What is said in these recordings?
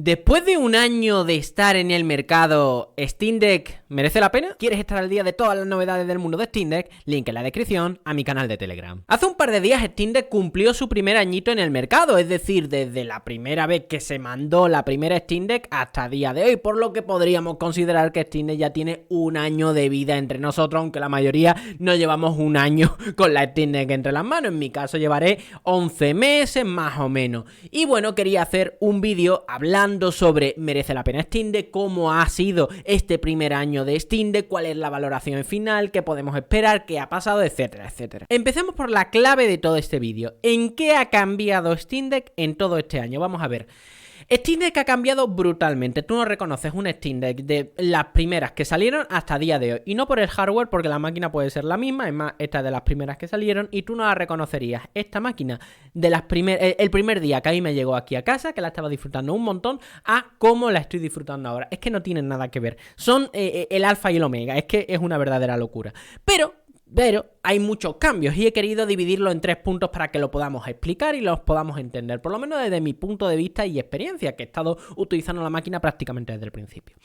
Después de un año de estar en el mercado, ¿Steam Deck merece la pena? ¿Quieres estar al día de todas las novedades del mundo de Steam Deck? Link en la descripción a mi canal de Telegram. Hace un par de días Steam Deck cumplió su primer añito en el mercado, es decir, desde la primera vez que se mandó la primera Steam Deck hasta el día de hoy, por lo que podríamos considerar que Steam Deck ya tiene un año de vida entre nosotros, aunque la mayoría no llevamos un año con la Steam Deck entre las manos. En mi caso llevaré 11 meses más o menos. Y bueno, quería hacer un vídeo hablando sobre merece la pena Steam Deck, cómo ha sido este primer año de Steam Deck, cuál es la valoración final, qué podemos esperar, qué ha pasado, etcétera, etcétera. Empecemos por la clave de todo este vídeo. ¿En qué ha cambiado Steam Deck en todo este año? Vamos a ver. Steam Deck ha cambiado brutalmente. Tú no reconoces un Steam Deck de las primeras que salieron hasta el día de hoy. Y no por el hardware, porque la máquina puede ser la misma. Es más, esta es de las primeras que salieron y tú no la reconocerías. Esta máquina de las el primer día que a mí me llegó aquí a casa, que la estaba disfrutando un montón, a cómo la estoy disfrutando ahora. Es que no tienen nada que ver. Son el alfa y el omega. Es que es una verdadera locura. Pero hay muchos cambios y he querido dividirlo en 3 puntos para que lo podamos explicar y los podamos entender, por lo menos desde mi punto de vista y experiencia, que he estado utilizando la máquina prácticamente desde el principio.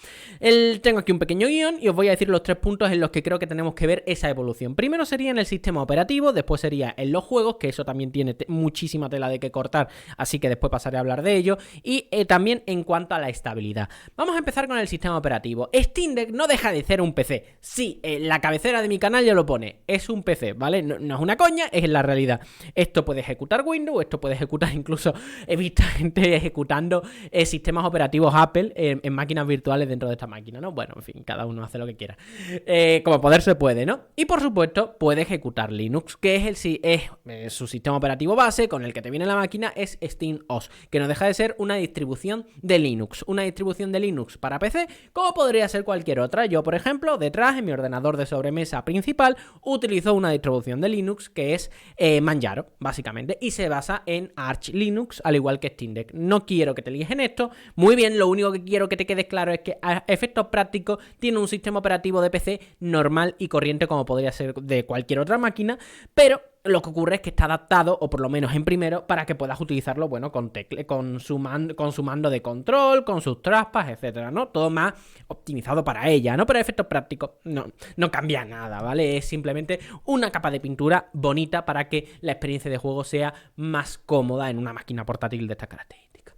Tengo aquí un pequeño guión y os voy a decir los 3 puntos en los que creo que tenemos que ver esa evolución. Primero sería en el sistema operativo, después sería en los juegos, que eso también tiene muchísima tela de que cortar, así que después pasaré a hablar de ello, y también en cuanto a la estabilidad. Vamos a empezar con el sistema operativo. Steam Deck no deja de ser un PC. Sí, la cabecera de mi canal ya lo pone. Es un PC, ¿vale? No es una coña, es la realidad. Esto puede ejecutar Windows, esto puede ejecutar incluso, he visto gente ejecutando sistemas operativos Apple en máquinas virtuales dentro de esta máquina, ¿no? Bueno, en fin, cada uno hace lo que quiera. Como poder se puede, ¿no? Y por supuesto, puede ejecutar Linux, que es su sistema operativo base, con el que te viene la máquina, es SteamOS, que no deja de ser una distribución de Linux. Una distribución de Linux para PC, como podría ser cualquier otra. Yo, por ejemplo, detrás, en mi ordenador de sobremesa principal, utilizo una distribución de Linux que es Manjaro, básicamente, y se basa en Arch Linux, al igual que Steam Deck. No quiero que te líes en esto, muy bien, lo único que quiero que te quede claro es que a efectos prácticos tiene un sistema operativo de PC normal y corriente como podría ser de cualquier otra máquina, pero lo que ocurre es que está adaptado, o por lo menos en primero, para que puedas utilizarlo, bueno, con su mando de control, con sus traspas, etcétera, ¿no? Todo más optimizado para ella, ¿no? Pero a efectos prácticos no cambia nada, ¿vale? Es simplemente una capa de pintura bonita para que la experiencia de juego sea más cómoda en una máquina portátil de esta característica.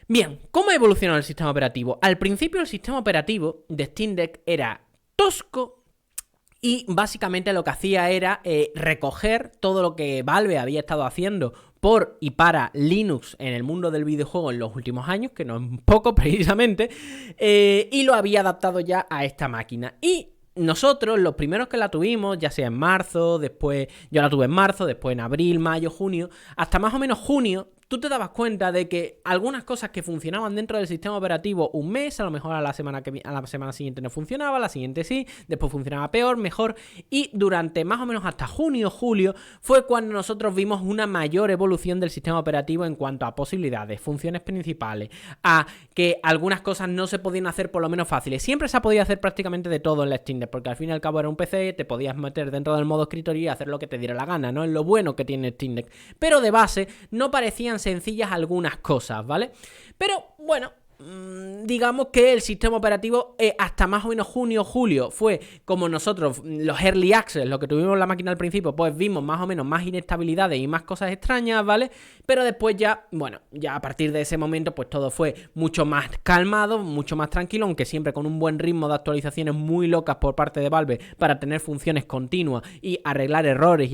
Bien, ¿cómo ha evolucionado el sistema operativo? Al principio el sistema operativo de Steam Deck era tosco, y básicamente lo que hacía era recoger todo lo que Valve había estado haciendo por y para Linux en el mundo del videojuego en los últimos años, que no es poco precisamente, y lo había adaptado ya a esta máquina. Y nosotros, los primeros que la tuvimos, ya sea en marzo, después yo la tuve en marzo, después en abril, mayo, junio, hasta más o menos junio, tú te dabas cuenta de que algunas cosas que funcionaban dentro del sistema operativo un mes, a lo mejor a la semana siguiente no funcionaba, a la siguiente sí, después funcionaba peor, mejor, y durante más o menos hasta junio, julio, fue cuando nosotros vimos una mayor evolución del sistema operativo en cuanto a posibilidades, funciones principales, a que algunas cosas no se podían hacer por lo menos fáciles. Siempre se ha podido hacer prácticamente de todo en la Steam Deck, porque al fin y al cabo era un PC, te podías meter dentro del modo escritorio y hacer lo que te diera la gana, ¿no? Es lo bueno que tiene Steam Deck. Pero de base no parecían sencillas algunas cosas, ¿vale? Pero bueno, digamos que el sistema operativo hasta más o menos junio, julio fue como nosotros, los early access, lo que tuvimos en la máquina al principio, pues vimos más o menos más inestabilidades y más cosas extrañas, ¿vale? Pero después ya, bueno, ya a partir de ese momento pues todo fue mucho más calmado, mucho más tranquilo, aunque siempre con un buen ritmo de actualizaciones muy locas por parte de Valve para tener funciones continuas y arreglar errores,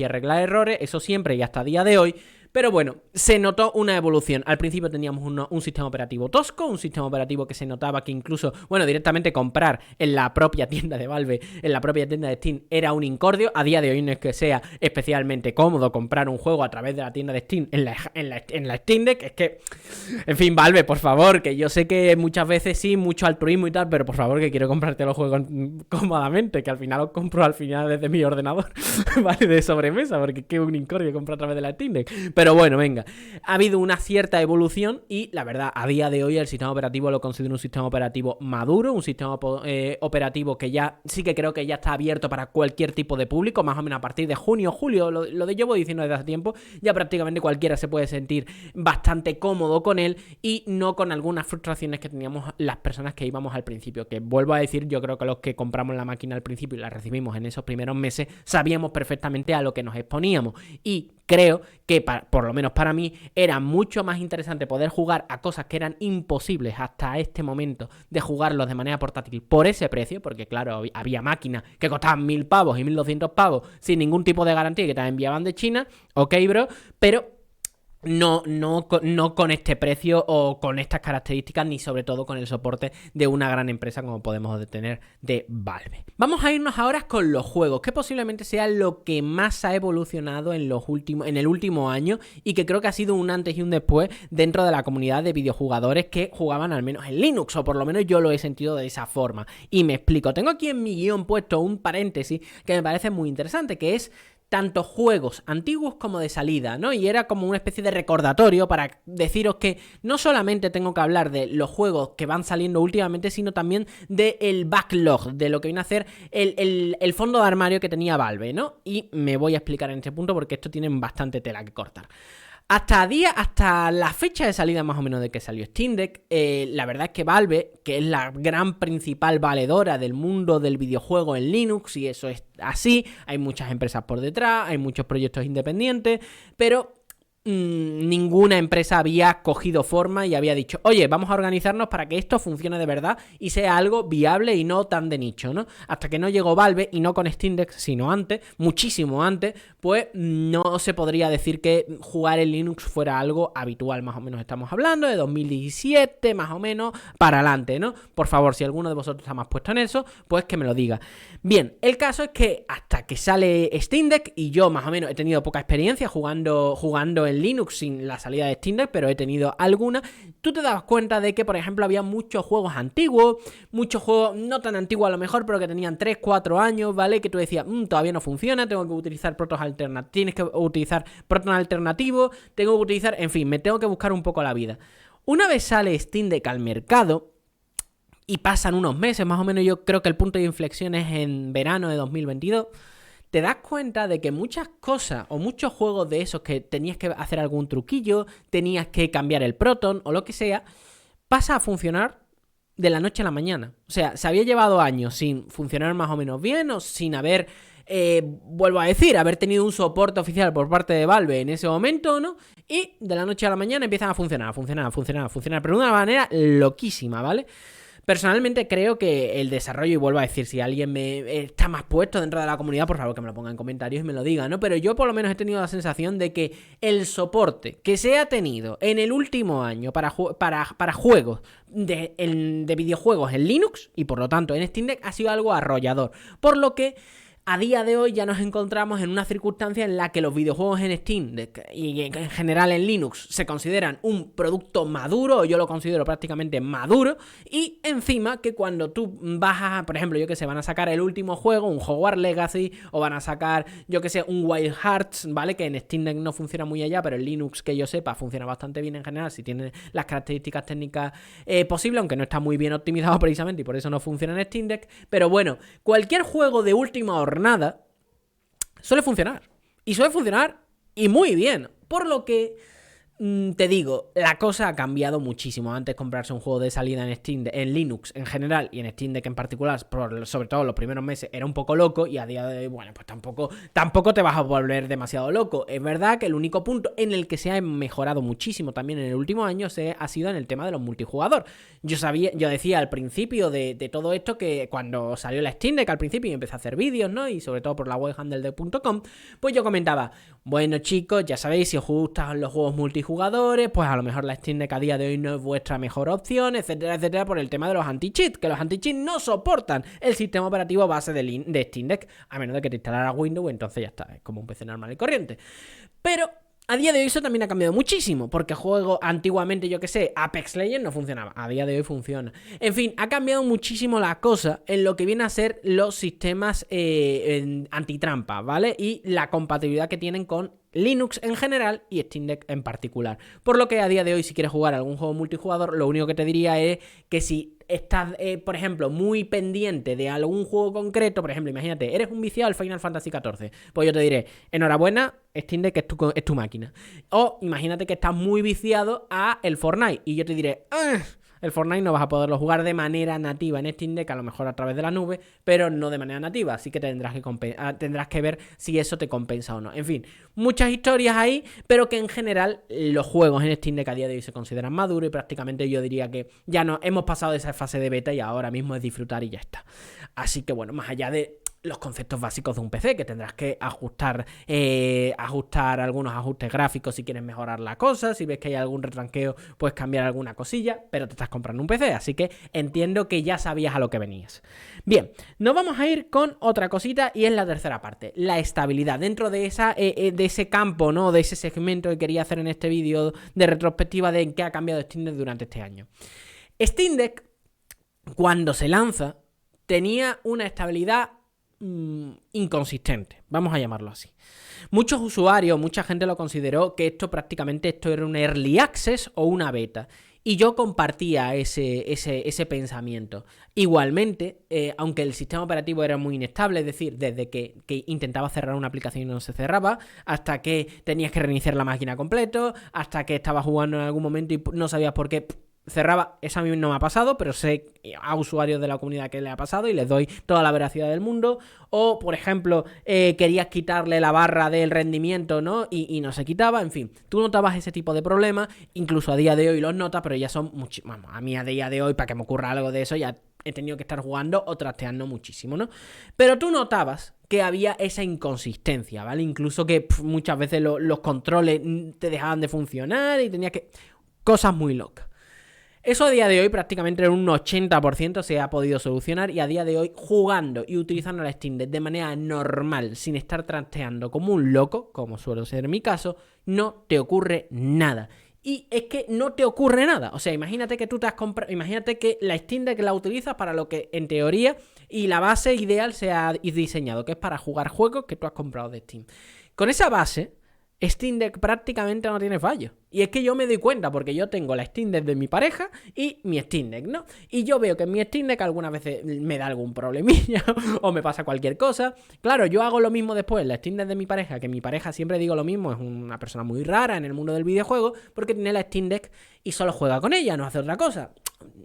eso siempre y hasta día de hoy. Pero bueno, se notó una evolución. Al principio teníamos un sistema operativo tosco, un sistema operativo que se notaba que incluso, bueno, directamente comprar en la propia tienda de Valve, en la propia tienda de Steam, era un incordio. A día de hoy no es que sea especialmente cómodo comprar un juego a través de la tienda de Steam en la Steam Deck. Es que, en fin, Valve, por favor, que yo sé que muchas veces sí, mucho altruismo y tal, pero por favor que quiero comprarte los juegos cómodamente, que al final los compro desde mi ordenador, ¿vale? De sobremesa, porque es que un incordio comprar a través de la Steam Deck. Pero bueno, venga. Ha habido una cierta evolución y la verdad, a día de hoy el sistema operativo lo considero un sistema operativo maduro, un sistema operativo que ya sí que creo que ya está abierto para cualquier tipo de público, más o menos a partir de junio, julio, lo de llevo diciendo desde hace tiempo, ya prácticamente cualquiera se puede sentir bastante cómodo con él y no con algunas frustraciones que teníamos las personas que íbamos al principio, que vuelvo a decir, yo creo que los que compramos la máquina al principio y la recibimos en esos primeros meses, sabíamos perfectamente a lo que nos exponíamos y creo que, por lo menos para mí, era mucho más interesante poder jugar a cosas que eran imposibles hasta este momento de jugarlos de manera portátil por ese precio, porque claro, había máquinas que costaban 1.000 pavos y 1.200 pavos sin ningún tipo de garantía que te enviaban de China, ok bro, pero no con este precio o con estas características, ni sobre todo con el soporte de una gran empresa como podemos tener de Valve. Vamos a irnos ahora con los juegos, que posiblemente sea lo que más ha evolucionado en el último año y que creo que ha sido un antes y un después dentro de la comunidad de videojugadores que jugaban al menos en Linux, o por lo menos yo lo he sentido de esa forma. Y me explico, tengo aquí en mi guión puesto un paréntesis que me parece muy interesante, que es tanto juegos antiguos como de salida, ¿no? Y era como una especie de recordatorio para deciros que no solamente tengo que hablar de los juegos que van saliendo últimamente, sino también del backlog, de lo que viene a ser el fondo de armario que tenía Valve, ¿no? Y me voy a explicar en este punto porque esto tiene bastante tela que cortar. Hasta la fecha de salida más o menos de que salió Steam Deck, la verdad es que Valve, que es la gran principal valedora del mundo del videojuego en Linux, y eso es así, hay muchas empresas por detrás, hay muchos proyectos independientes, pero ninguna empresa había cogido forma y había dicho, oye, vamos a organizarnos para que esto funcione de verdad y sea algo viable y no tan de nicho, ¿no? Hasta que no llegó Valve, y no con Steam Deck, sino antes, muchísimo antes, pues no se podría decir que jugar en Linux fuera algo habitual, más o menos estamos hablando de 2017, más o menos, para adelante, ¿no? Por favor, si alguno de vosotros está más puesto en eso, pues que me lo diga. Bien, el caso es que hasta que sale Steam Deck, y yo más o menos he tenido poca experiencia jugando en Linux sin la salida de Steam Deck, pero he tenido alguna, tú te dabas cuenta de que, por ejemplo, había muchos juegos antiguos, muchos juegos no tan antiguos a lo mejor, pero que tenían 3, 4 años, ¿vale? Que tú decías, todavía no funciona, tengo que utilizar protos alternativos, tienes que utilizar proton alternativo, tengo que utilizar, en fin, me tengo que buscar un poco la vida. Una vez sale Steam Deck al mercado, y pasan unos meses, más o menos yo creo que el punto de inflexión es en verano de 2022, te das cuenta de que muchas cosas o muchos juegos de esos que tenías que hacer algún truquillo, tenías que cambiar el Proton o lo que sea, pasa a funcionar de la noche a la mañana. O sea, se había llevado años sin funcionar más o menos bien o sin haber, vuelvo a decir, haber tenido un soporte oficial por parte de Valve en ese momento, ¿no? Y de la noche a la mañana empiezan a funcionar, pero de una manera loquísima, ¿vale? Personalmente creo que el desarrollo, y vuelvo a decir, si alguien me está más puesto dentro de la comunidad, por favor que me lo ponga en comentarios y me lo diga, ¿no? Pero yo por lo menos he tenido la sensación de que el soporte que se ha tenido en el último año para juegos de videojuegos en Linux, y por lo tanto en Steam Deck, ha sido algo arrollador. Por lo que a día de hoy ya nos encontramos en una circunstancia en la que los videojuegos en Steam y en general en Linux se consideran un producto maduro, yo lo considero prácticamente maduro, y encima que cuando tú vas a, por ejemplo, yo que sé, van a sacar el último juego, un Hogwarts Legacy, o van a sacar, yo que sé, un Wild Hearts, ¿vale? Que en Steam Deck no funciona muy allá, pero en Linux, que yo sepa, funciona bastante bien en general, si tiene las características técnicas posibles, aunque no está muy bien optimizado precisamente y por eso no funciona en Steam Deck, pero bueno, cualquier juego de última jornada suele funcionar. Y suele funcionar y muy bien. Por lo que te digo, la cosa ha cambiado muchísimo. Antes comprarse un juego de salida en Steam, en Linux en general y en Steam Deck en particular, sobre todo los primeros meses, era un poco loco, y a día de hoy, bueno, pues tampoco te vas a volver demasiado loco. Es verdad que el único punto en el que se ha mejorado muchísimo también en el último año ha sido en el tema de los multijugador. Yo decía al principio de todo esto que cuando salió la Steam Deck al principio y empecé a hacer vídeos, ¿no? Y sobre todo por la web handle.com, pues yo comentaba, bueno chicos, ya sabéis, si os gustan los juegos multijugadores, pues a lo mejor la Steam Deck a día de hoy no es vuestra mejor opción, etcétera, etcétera, por el tema de los anti-cheat, que los anti-cheat no soportan el sistema operativo base de Steam Deck, a menos de que te instalara Windows, entonces ya está, es como un PC normal y corriente. Pero a día de hoy eso también ha cambiado muchísimo, porque antiguamente, yo que sé, Apex Legends no funcionaba, a día de hoy funciona. En fin, ha cambiado muchísimo la cosa en lo que viene a ser los sistemas antitrampa, ¿vale? Y la compatibilidad que tienen con Linux en general y Steam Deck en particular. Por lo que a día de hoy, si quieres jugar algún juego multijugador, lo único que te diría es que si estás, por ejemplo, muy pendiente de algún juego concreto, por ejemplo, imagínate, eres un viciado al Final Fantasy XIV, pues yo te diré, enhorabuena, Steam Deck es tu máquina. O imagínate que estás muy viciado a el Fortnite y yo te diré, el Fortnite no vas a poderlo jugar de manera nativa en Steam Deck, a lo mejor a través de la nube, pero no de manera nativa, así que tendrás que ver si eso te compensa o no. En fin, muchas historias ahí, pero que en general los juegos en Steam Deck a día de hoy se consideran maduros y prácticamente yo diría que ya no hemos pasado de esa fase de beta y ahora mismo es disfrutar y ya está. Así que bueno, más allá de los conceptos básicos de un PC, que tendrás que ajustar algunos ajustes gráficos si quieres mejorar la cosa, si ves que hay algún retranqueo puedes cambiar alguna cosilla, pero te estás comprando un PC, así que entiendo que ya sabías a lo que venías. Bien, nos vamos a ir con otra cosita y es la tercera parte, la estabilidad, dentro de ese campo, ¿no? De ese segmento que quería hacer en este vídeo de retrospectiva de en qué ha cambiado Steam Deck durante este año. Steam Deck, cuando se lanza, tenía una estabilidad inconsistente, vamos a llamarlo así. Muchos usuarios, mucha gente lo consideró que esto era un early access o una beta. Y yo compartía ese pensamiento. Igualmente, aunque el sistema operativo era muy inestable, es decir, desde que intentaba cerrar una aplicación y no se cerraba, hasta que tenías que reiniciar la máquina completo, hasta que estabas jugando en algún momento y no sabías por qué cerraba. Eso a mí no me ha pasado, pero sé a usuarios de la comunidad que le ha pasado y les doy toda la veracidad del mundo. O, por ejemplo, querías quitarle la barra del rendimiento, ¿no? Y no se quitaba. En fin, tú notabas ese tipo de problemas. Incluso a día de hoy los notas, pero ya son muchísimos. A mí a día de hoy, para que me ocurra algo de eso, ya he tenido que estar jugando o trasteando muchísimo, ¿no? Pero tú notabas que había esa inconsistencia, ¿vale? Incluso que muchas veces los controles te dejaban de funcionar y tenías que... Cosas muy locas. Eso a día de hoy prácticamente en un 80% se ha podido solucionar y a día de hoy jugando y utilizando la Steam Deck de manera normal, sin estar trasteando como un loco, como suele ser en mi caso, no te ocurre nada. Y es que no te ocurre nada. O sea, imagínate que tú te has comprado, imagínate que la Steam Deck la utilizas para lo que en teoría y la base ideal se ha diseñado, que es para jugar juegos que tú has comprado de Steam. Con esa base, Steam Deck prácticamente no tiene fallo. Y es que yo me doy cuenta porque yo tengo la Steam Deck de mi pareja y mi Steam Deck, ¿no? Y yo veo que en mi Steam Deck algunas veces me da algún problemilla o me pasa cualquier cosa. Claro, yo hago lo mismo después en la Steam Deck de mi pareja, que mi pareja siempre digo lo mismo, es una persona muy rara en el mundo del videojuego porque tiene la Steam Deck y solo juega con ella, no hace otra cosa.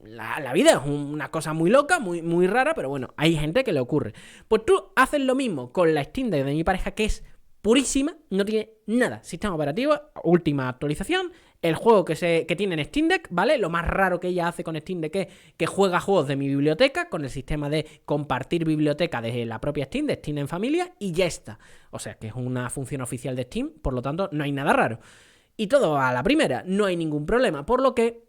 La vida es una cosa muy loca, muy, muy rara, pero bueno, hay gente que le ocurre. Pues tú haces lo mismo con la Steam Deck de mi pareja, que es purísima, no tiene nada. Sistema operativo, última actualización, el juego que tiene en Steam Deck, ¿vale? Lo más raro que ella hace con Steam Deck es que juega juegos de mi biblioteca con el sistema de compartir biblioteca desde la propia Steam, de Steam en familia, y ya está. O sea, que es una función oficial de Steam, por lo tanto, no hay nada raro. Y todo a la primera, no hay ningún problema, por lo que...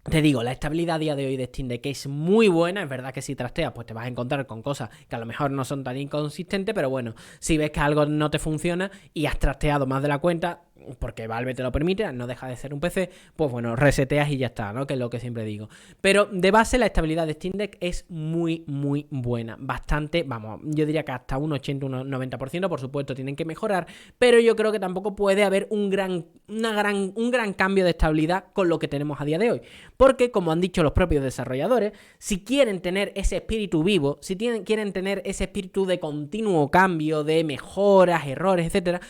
Te digo, la estabilidad a día de hoy de Steam Deck es muy buena. Es verdad que si trasteas pues te vas a encontrar con cosas que a lo mejor no son tan inconsistentes, pero bueno, si ves que algo no te funciona y has trasteado más de la cuenta, porque Valve te lo permite, no deja de ser un PC, pues bueno, reseteas y ya está, ¿no? Que es lo que siempre digo. Pero de base la estabilidad de Steam Deck es muy, muy buena. Bastante, vamos, yo diría que hasta un 80, un 90%, por supuesto, tienen que mejorar, pero yo creo que tampoco puede haber un gran cambio de estabilidad con lo que tenemos a día de hoy. Porque, como han dicho los propios desarrolladores, si quieren tener ese espíritu vivo, si quieren tener ese espíritu de continuo cambio, de mejoras, errores, etcétera,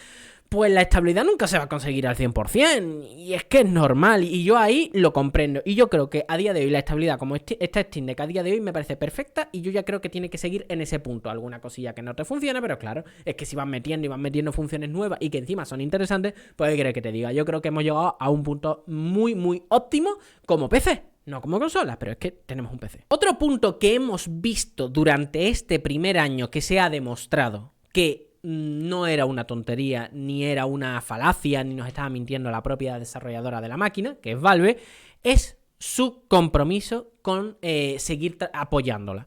pues la estabilidad nunca se va a conseguir al 100%, y es que es normal, y yo ahí lo comprendo, y yo creo que a día de hoy la estabilidad como esta Steam Deck a día de hoy me parece perfecta, y yo ya creo que tiene que seguir en ese punto. Alguna cosilla que no te funcione, pero claro, es que si van metiendo funciones nuevas y que encima son interesantes, pues ¿qué quieres que te diga? Yo creo que hemos llegado a un punto muy, muy óptimo como PC. No como consolas, pero es que tenemos un PC. Otro punto que hemos visto durante este primer año que se ha demostrado que no era una tontería, ni era una falacia, ni nos estaba mintiendo la propia desarrolladora de la máquina, que es Valve, es su compromiso con seguir apoyándola.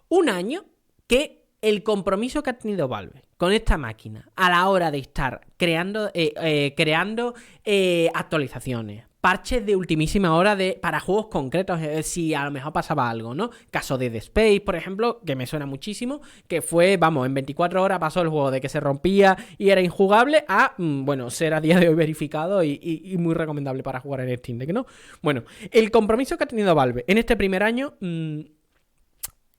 Un año que el compromiso que ha tenido Valve con esta máquina a la hora de estar creando actualizaciones, parches de ultimísima hora para juegos concretos, si a lo mejor pasaba algo, ¿no? Caso de The Space, por ejemplo, que me suena muchísimo, que fue, vamos, en 24 horas pasó el juego de que se rompía y era injugable a, bueno, ser a día de hoy verificado y muy recomendable para jugar en Steam Deck, ¿no? Bueno, el compromiso que ha tenido Valve en este primer año, en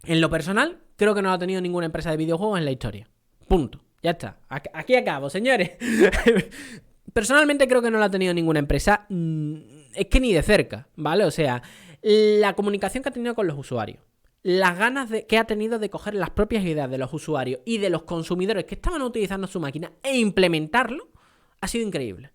lo personal, creo que no lo ha tenido ninguna empresa de videojuegos en la historia. Punto. Ya está. Aquí acabo, señores. Personalmente creo que no lo ha tenido ninguna empresa. Es que ni de cerca, ¿vale? O sea, la comunicación que ha tenido con los usuarios, las ganas que ha tenido de coger las propias ideas de los usuarios y de los consumidores que estaban utilizando su máquina e implementarlo, ha sido increíble.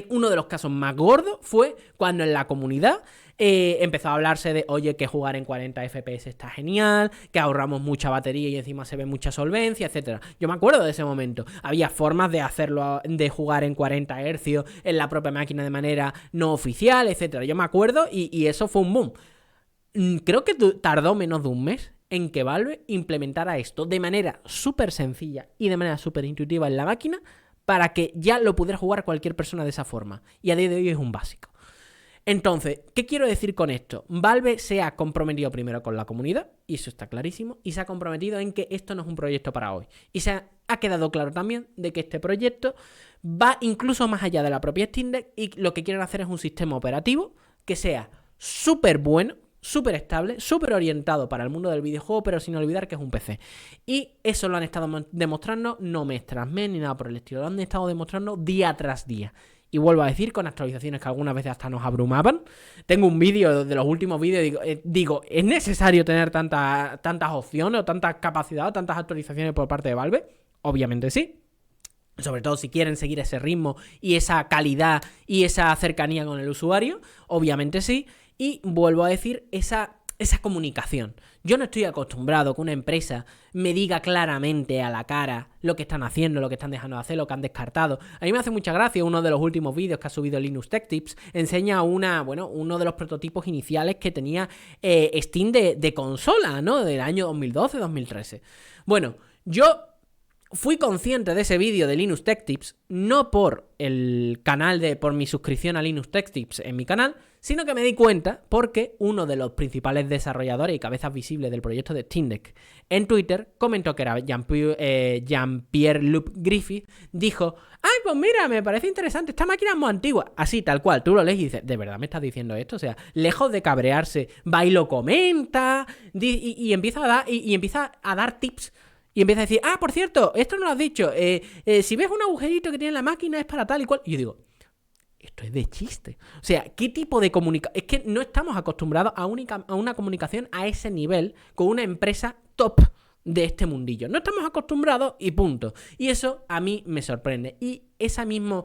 Uno de los casos más gordos fue cuando en la comunidad empezó a hablarse de, oye, que jugar en 40 FPS está genial, que ahorramos mucha batería y encima se ve mucha solvencia, etcétera. Yo me acuerdo de ese momento. Había formas de hacerlo, de jugar en 40 Hz en la propia máquina de manera no oficial, etcétera. Yo me acuerdo y eso fue un boom. Creo que tardó menos de un mes en que Valve implementara esto de manera súper sencilla y de manera súper intuitiva en la máquina, para que ya lo pudiera jugar cualquier persona de esa forma. Y a día de hoy es un básico. Entonces, ¿qué quiero decir con esto? Valve se ha comprometido primero con la comunidad, y eso está clarísimo, y se ha comprometido en que esto no es un proyecto para hoy. Y ha quedado claro también de que este proyecto va incluso más allá de la propia Steam Deck, y lo que quieren hacer es un sistema operativo que sea súper bueno, súper estable, súper orientado para el mundo del videojuego, pero sin olvidar que es un PC. Y eso lo han estado demostrando no mes tras mes ni nada por el estilo. Lo han estado demostrando día tras día. Y vuelvo a decir, con actualizaciones que algunas veces hasta nos abrumaban. Tengo un vídeo de los últimos vídeos, digo, ¿es necesario tener tantas opciones o tantas capacidades o tantas actualizaciones por parte de Valve? Obviamente sí. Sobre todo si quieren seguir ese ritmo y esa calidad y esa cercanía con el usuario, obviamente sí. Y vuelvo a decir, esa comunicación. Yo no estoy acostumbrado a que una empresa me diga claramente a la cara lo que están haciendo, lo que están dejando de hacer, lo que han descartado. A mí me hace mucha gracia uno de los últimos vídeos que ha subido Linus Tech Tips. Enseña uno de los prototipos iniciales que tenía Steam de consola, ¿no? Del año 2012-2013. Bueno, yo fui consciente de ese vídeo de Linus Tech Tips, no por el canal por mi suscripción a Linus Tech Tips en mi canal, sino que me di cuenta porque uno de los principales desarrolladores y cabezas visibles del proyecto de Steam Deck en Twitter comentó que era Jean-Pierre Griffith, dijo, ay, pues mira, me parece interesante, esta máquina es muy antigua, así tal cual, tú lo lees y dices, ¿de verdad me estás diciendo esto? O sea, lejos de cabrearse, va y lo comenta y empieza a dar tips. Y empieza a decir, por cierto, esto no lo has dicho, si ves un agujerito que tiene la máquina es para tal y cual. Y yo digo, esto es de chiste. O sea, ¿qué tipo de comunicación? Es que no estamos acostumbrados a una comunicación a ese nivel con una empresa top de este mundillo. No estamos acostumbrados y punto. Y eso a mí me sorprende. Y ese mismo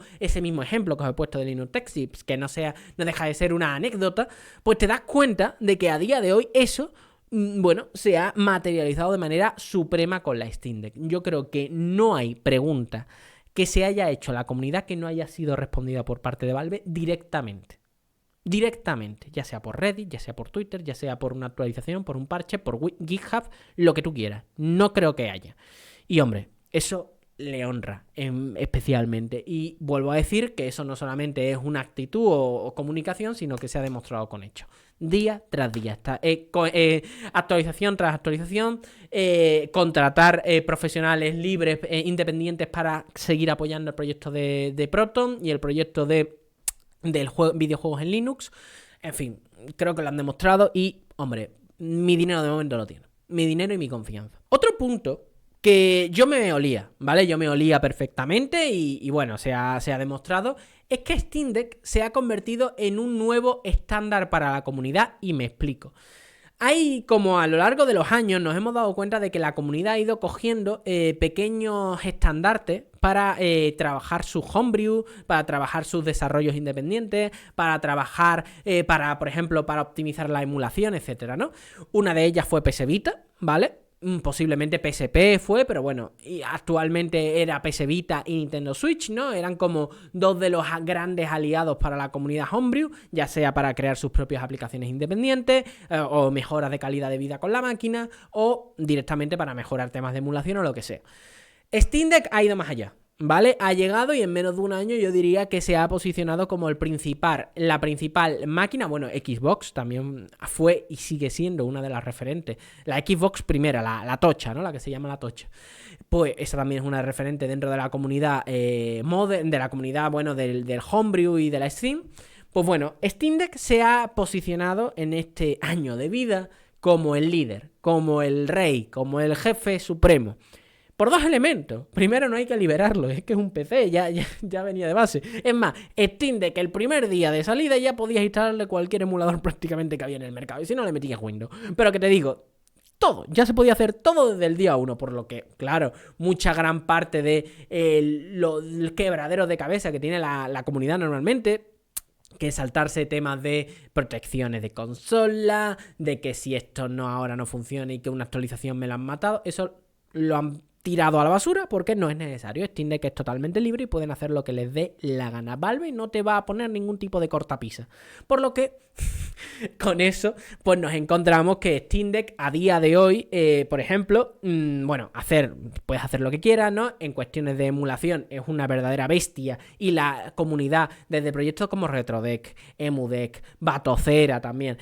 ejemplo que os he puesto de Linus Tech Tips, que no deja de ser una anécdota, pues te das cuenta de que a día de hoy eso, bueno, se ha materializado de manera suprema con la Steam Deck. Yo creo que no hay pregunta que se haya hecho a la comunidad que no haya sido respondida por parte de Valve directamente. Directamente, ya sea por Reddit, ya sea por Twitter, ya sea por una actualización, por un parche, por GitHub, lo que tú quieras. No creo que haya. Y hombre, eso le honra especialmente. Y vuelvo a decir que eso no solamente es una actitud o comunicación, sino que se ha demostrado con hechos. Día tras día. Actualización tras actualización. Contratar profesionales libres, independientes para seguir apoyando el proyecto de Proton y el proyecto de videojuegos en Linux. En fin, creo que lo han demostrado y, hombre, mi dinero de momento lo tiene. Mi dinero y mi confianza. Otro punto que yo me olía, ¿vale? Yo me olía perfectamente y bueno, se ha demostrado, es que Steam Deck se ha convertido en un nuevo estándar para la comunidad y me explico. Hay, como a lo largo de los años, nos hemos dado cuenta de que la comunidad ha ido cogiendo pequeños estandartes para trabajar su homebrew, para trabajar sus desarrollos independientes, para trabajar, por ejemplo, para optimizar la emulación, etcétera, ¿no? Una de ellas fue PS Vita, ¿vale? Posiblemente PSP fue, pero bueno, y actualmente era PS Vita y Nintendo Switch, ¿no? Eran como dos de los grandes aliados para la comunidad homebrew, ya sea para crear sus propias aplicaciones independientes, o mejoras de calidad de vida con la máquina, o directamente para mejorar temas de emulación o lo que sea. Steam Deck ha ido más allá. ¿vale? Ha llegado y en menos de un año yo diría que se ha posicionado como la principal máquina. Bueno, Xbox también fue y sigue siendo una de las referentes. La Xbox primera, la tocha, ¿no? La que se llama la tocha. Pues esa también es una referente dentro de la comunidad bueno, del Homebrew y de la Steam. Pues bueno, Steam Deck se ha posicionado en este año de vida como el líder, como el rey, como el jefe supremo. Por dos elementos. Primero, no hay que liberarlo, es que es un PC, ya venía de base. Es más, Steam Deck el primer día de salida ya podías instalarle cualquier emulador prácticamente que había en el mercado. Y si no, le metías Windows. Pero que te digo, todo, ya se podía hacer todo desde el día 1, por lo que, claro, mucha gran parte de los quebraderos de cabeza que tiene la comunidad normalmente, que saltarse temas de protecciones de consola, de que si esto ahora no funciona y que una actualización me lo han matado, eso lo han tirado a la basura porque no es necesario. Steam Deck es totalmente libre y pueden hacer lo que les dé la gana. Valve no te va a poner ningún tipo de cortapisa. Por lo que, con eso, nos encontramos que Steam Deck a día de hoy, por ejemplo, puedes hacer lo que quieras, ¿no? En cuestiones de emulación es una verdadera bestia y la comunidad, desde proyectos como RetroDeck, EmuDeck, Batocera también,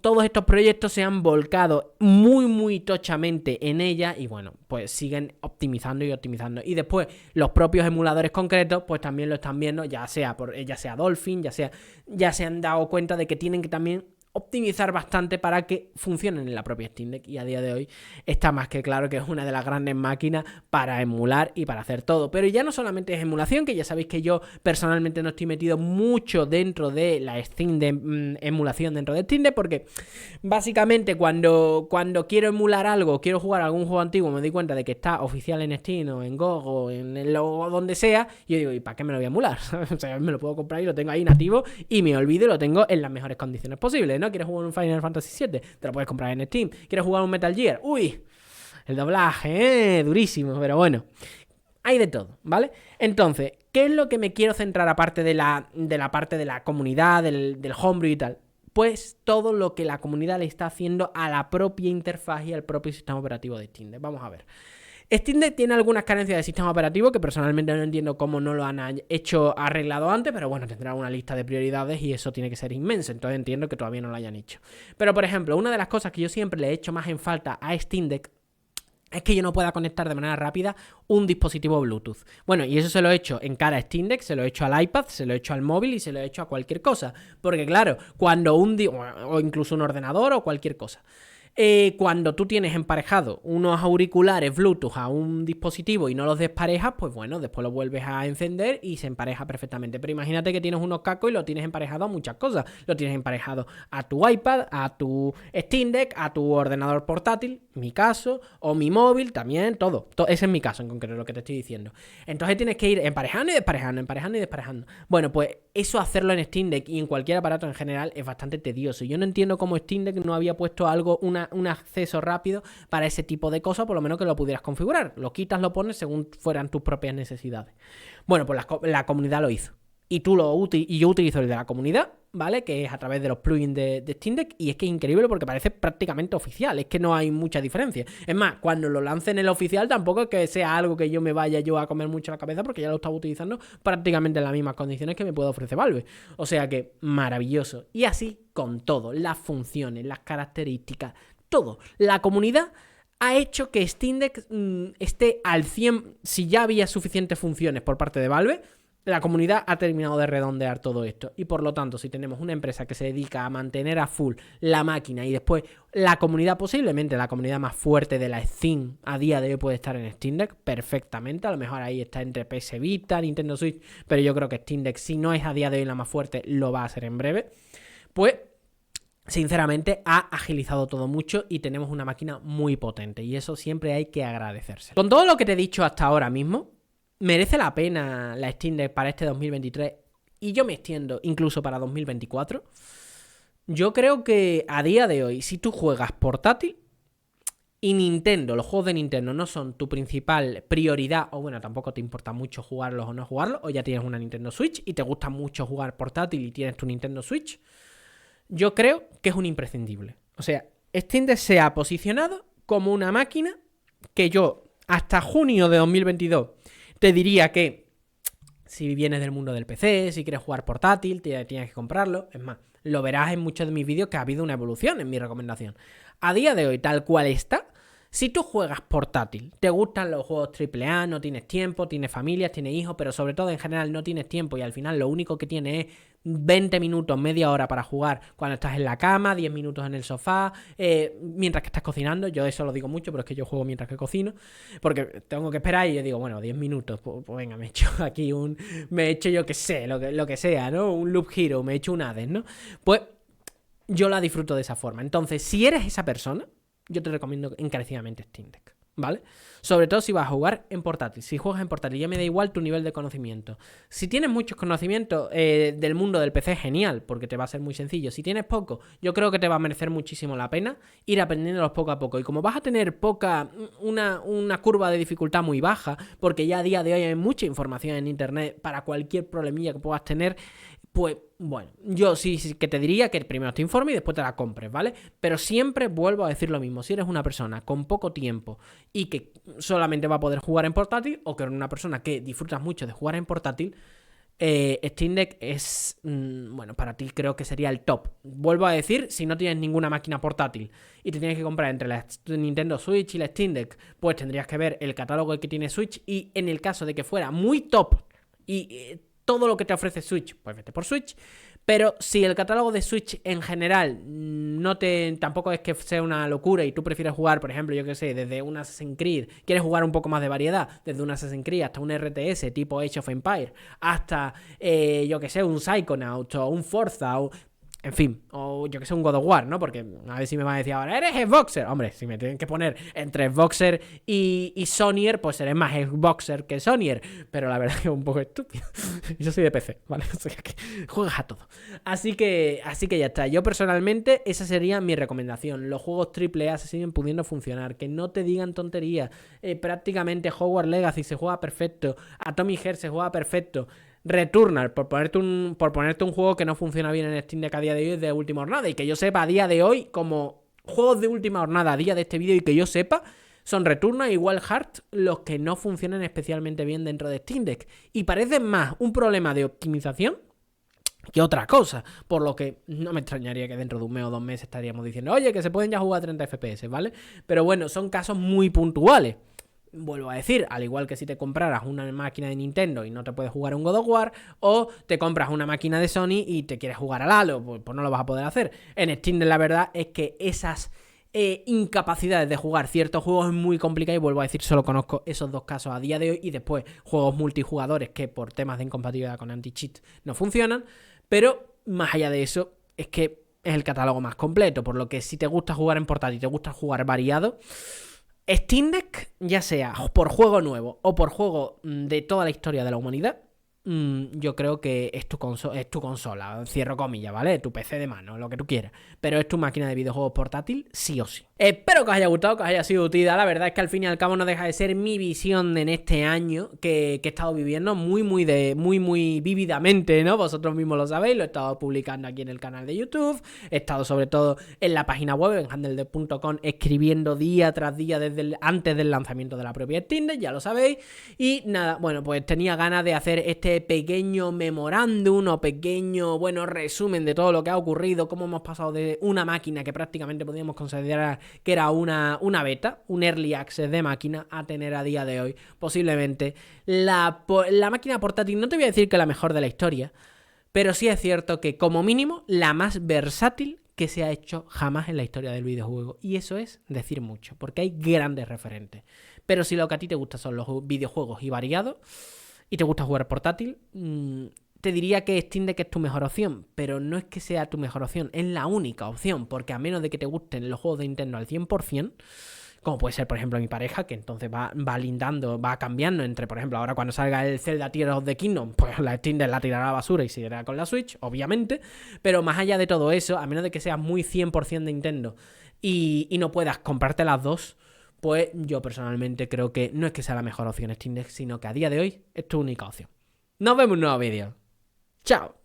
todos estos proyectos se han volcado muy, muy tochamente en ella y bueno, pues siguen optimizando y optimizando. Y después los propios emuladores concretos, pues también lo están viendo, ya sea Dolphin, ya se han dado cuenta de que tienen que también optimizar bastante para que funcionen en la propia Steam Deck, y a día de hoy está más que claro que es una de las grandes máquinas para emular y para hacer todo. Pero ya no solamente es emulación, que ya sabéis que yo personalmente no estoy metido mucho dentro de la Steam de emulación dentro de Steam Deck, porque básicamente cuando quiero emular algo, quiero jugar algún juego antiguo, me doy cuenta de que está oficial en Steam o en GOG o donde sea, y yo digo, ¿y para qué me lo voy a emular? O sea, me lo puedo comprar y lo tengo ahí nativo y me olvido y lo tengo en las mejores condiciones posibles, ¿no? ¿Quieres jugar un Final Fantasy VII? Te lo puedes comprar en Steam. ¿Quieres jugar un Metal Gear? ¡Uy! El doblaje, durísimo, pero bueno. Hay de todo, ¿vale? Entonces, ¿qué es lo que me quiero centrar aparte de la parte de la comunidad, del homebrew y tal? Pues todo lo que la comunidad le está haciendo a la propia interfaz y al propio sistema operativo de Steam Deck. Vamos a ver. Steam Deck tiene algunas carencias de sistema operativo que personalmente no entiendo cómo no lo han arreglado antes, pero bueno, tendrá una lista de prioridades y eso tiene que ser inmenso, entonces entiendo que todavía no lo hayan hecho. Pero por ejemplo, una de las cosas que yo siempre le he hecho más en falta a Steam Deck es que yo no pueda conectar de manera rápida un dispositivo Bluetooth. Bueno, y eso se lo he hecho en cara a Steam Deck, se lo he hecho al iPad, se lo he hecho al móvil y se lo he hecho a cualquier cosa. Porque claro, cuando o incluso un ordenador o cualquier cosa. Cuando tú tienes emparejado unos auriculares Bluetooth a un dispositivo y no los desparejas, pues bueno, después lo vuelves a encender y se empareja perfectamente. Pero imagínate que tienes unos cascos y lo tienes emparejado a muchas cosas. Lo tienes emparejado a tu iPad, a tu Steam Deck, a tu ordenador portátil, mi caso, o mi móvil, también, todo. Ese es mi caso en concreto, lo que te estoy diciendo. Entonces tienes que ir emparejando y desparejando, emparejando y desparejando. Bueno, pues eso hacerlo en Steam Deck y en cualquier aparato en general es bastante tedioso. Yo no entiendo cómo Steam Deck no había puesto un acceso rápido para ese tipo de cosas, por lo menos que lo pudieras configurar. Lo quitas, lo pones según fueran tus propias necesidades. Bueno, pues la comunidad lo hizo. Y yo utilizo el de la comunidad, ¿vale? Que es a través de los plugins de Steam Deck. Y es que es increíble porque parece prácticamente oficial. Es que no hay mucha diferencia. Es más, cuando lo lance en el oficial tampoco es que sea algo que yo me vaya a comer mucho la cabeza, porque ya lo estaba utilizando prácticamente en las mismas condiciones que me puede ofrecer Valve. O sea que maravilloso. Y así con todo. Las funciones, las características, todo. La comunidad ha hecho que Steam Deck esté al 100. Si ya había suficientes funciones por parte de Valve, la comunidad ha terminado de redondear todo esto. Y por lo tanto, si tenemos una empresa que se dedica a mantener a full la máquina y después la comunidad, posiblemente la comunidad más fuerte de la Steam a día de hoy, puede estar en Steam Deck perfectamente. A lo mejor ahí está entre PS Vita, Nintendo Switch, pero yo creo que Steam Deck, si no es a día de hoy la más fuerte, lo va a ser en breve. Pues sinceramente ha agilizado todo mucho y tenemos una máquina muy potente, y eso siempre hay que agradecerse. Con todo lo que te he dicho hasta ahora mismo, ¿merece la pena la Steam Deck para este 2023? Y yo me extiendo incluso para 2024. Yo creo que a día de hoy, si tú juegas portátil y Nintendo, los juegos de Nintendo no son tu principal prioridad, o bueno, tampoco te importa mucho jugarlos o no jugarlos, o ya tienes una Nintendo Switch y te gusta mucho jugar portátil y tienes tu Nintendo Switch, yo creo que es un imprescindible. O sea, Steam Deck se ha posicionado como una máquina que yo hasta junio de 2022 Te diría que si vienes del mundo del PC, si quieres jugar portátil, tienes que comprarlo. Es más, lo verás en muchos de mis vídeos que ha habido una evolución en mi recomendación. A día de hoy, tal cual está, si tú juegas portátil, te gustan los juegos AAA, no tienes tiempo, tienes familias, tienes hijos, pero sobre todo en general no tienes tiempo y al final lo único que tienes es 20 minutos, media hora para jugar cuando estás en la cama, 10 minutos en el sofá, mientras que estás cocinando. Yo eso lo digo mucho, pero es que yo juego mientras que cocino, porque tengo que esperar y yo digo, bueno, 10 minutos, pues venga, me he hecho aquí yo que sé, lo que sea, ¿no? Un Loop Hero, me he hecho un Hades, ¿no? Pues yo la disfruto de esa forma. Entonces, si eres esa persona, yo te recomiendo encarecidamente Steam Deck, ¿vale? Sobre todo si vas a jugar en portátil. Si juegas en portátil, ya me da igual tu nivel de conocimiento. Si tienes muchos conocimientos del mundo del PC, genial, porque te va a ser muy sencillo. Si tienes poco, yo creo que te va a merecer muchísimo la pena ir aprendiéndolos poco a poco. Y como vas a tener una curva de dificultad muy baja, porque ya a día de hoy hay mucha información en internet para cualquier problemilla que puedas tener, pues bueno, yo sí que te diría que primero te informes y después te la compres, ¿vale? Pero siempre vuelvo a decir lo mismo. Si eres una persona con poco tiempo y que solamente va a poder jugar en portátil, o que eres una persona que disfrutas mucho de jugar en portátil, Steam Deck es, bueno, para ti creo que sería el top. Vuelvo a decir, si no tienes ninguna máquina portátil y te tienes que comprar entre la Nintendo Switch y la Steam Deck, pues tendrías que ver el catálogo que tiene Switch, y en el caso de que fuera muy top y todo lo que te ofrece Switch, pues vete por Switch. Pero si el catálogo de Switch en general tampoco es que sea una locura y tú prefieres jugar, por ejemplo, yo que sé, desde un Assassin's Creed, quieres jugar un poco más de variedad, desde un Assassin's Creed hasta un RTS tipo Age of Empires, hasta, yo que sé, un Psychonauts o un Forza, en fin, o yo que sé, un God of War, ¿no? Porque a ver si me van a decir ahora, ¿eres Xboxer? Hombre, si me tienen que poner entre Xboxer y Sonyer, pues seré más Xboxer que Sonyer. Pero la verdad es que es un poco estúpido. Yo soy de PC, ¿vale? O sea que juegas a todo. Así que ya está. Yo personalmente, esa sería mi recomendación. Los juegos AAA se siguen pudiendo funcionar. Que no te digan tonterías. Prácticamente Hogwarts Legacy se juega perfecto. Atomic Heart se juega perfecto. Returnal, por ponerte un juego que no funciona bien en Steam Deck a día de hoy, es de última jornada, y que yo sepa a día de hoy, como juegos de última jornada a día de este vídeo, y que yo sepa, son Returnal y Wild Heart los que no funcionan especialmente bien dentro de Steam Deck, y parecen más un problema de optimización que otra cosa, por lo que no me extrañaría que dentro de un mes o 2 meses estaríamos diciendo, oye, que se pueden ya jugar a 30 FPS, ¿vale? Pero bueno, son casos muy puntuales. Vuelvo a decir, al igual que si te compraras una máquina de Nintendo y no te puedes jugar un God of War, o te compras una máquina de Sony y te quieres jugar al Halo, pues no lo vas a poder hacer. En Steam la verdad es que esas incapacidades de jugar ciertos juegos es muy complicado, y vuelvo a decir, solo conozco esos 2 casos a día de hoy, y después juegos multijugadores que por temas de incompatibilidad con anti-cheat no funcionan. Pero más allá de eso, es que es el catálogo más completo, por lo que si te gusta jugar en portátil y te gusta jugar variado, Steam Deck, ya sea por juego nuevo o por juego de toda la historia de la humanidad, yo creo que es tu consola, cierro comillas, ¿vale? Tu PC de mano, lo que tú quieras. Pero es tu máquina de videojuegos portátil, sí o sí. Espero que os haya gustado, que os haya sido útil. La verdad es que al fin y al cabo no deja de ser mi visión en este año que he estado viviendo muy vívidamente, ¿no? Vosotros mismos lo sabéis, lo he estado publicando aquí en el canal de YouTube. He estado sobre todo en la página web, en handledev.com, escribiendo día tras día antes del lanzamiento de la propia Steam Deck, ya lo sabéis. Y nada, bueno, pues tenía ganas de hacer este pequeño memorándum o pequeño, bueno, resumen de todo lo que ha ocurrido, cómo hemos pasado de una máquina que prácticamente podíamos considerar que era una beta, un early access de máquina, a tener a día de hoy posiblemente la máquina portátil, no te voy a decir que la mejor de la historia, pero sí es cierto que como mínimo la más versátil que se ha hecho jamás en la historia del videojuego. Y eso es decir mucho, porque hay grandes referentes. Pero si lo que a ti te gusta son los videojuegos y variados, y te gusta jugar portátil, te diría que Steam Deck es tu mejor opción, pero no es que sea tu mejor opción, es la única opción, porque a menos de que te gusten los juegos de Nintendo al 100%, como puede ser, por ejemplo, mi pareja, que entonces va lindando, va cambiando entre, por ejemplo, ahora cuando salga el Zelda Tears of the Kingdom, pues la Steam Deck la tirará a la basura y seguirá con la Switch, obviamente, pero más allá de todo eso, a menos de que seas muy 100% de Nintendo y no puedas comprarte las dos, pues yo personalmente creo que no es que sea la mejor opción Steam Deck, sino que a día de hoy es tu única opción. Nos vemos en un nuevo vídeo. ¡Chao!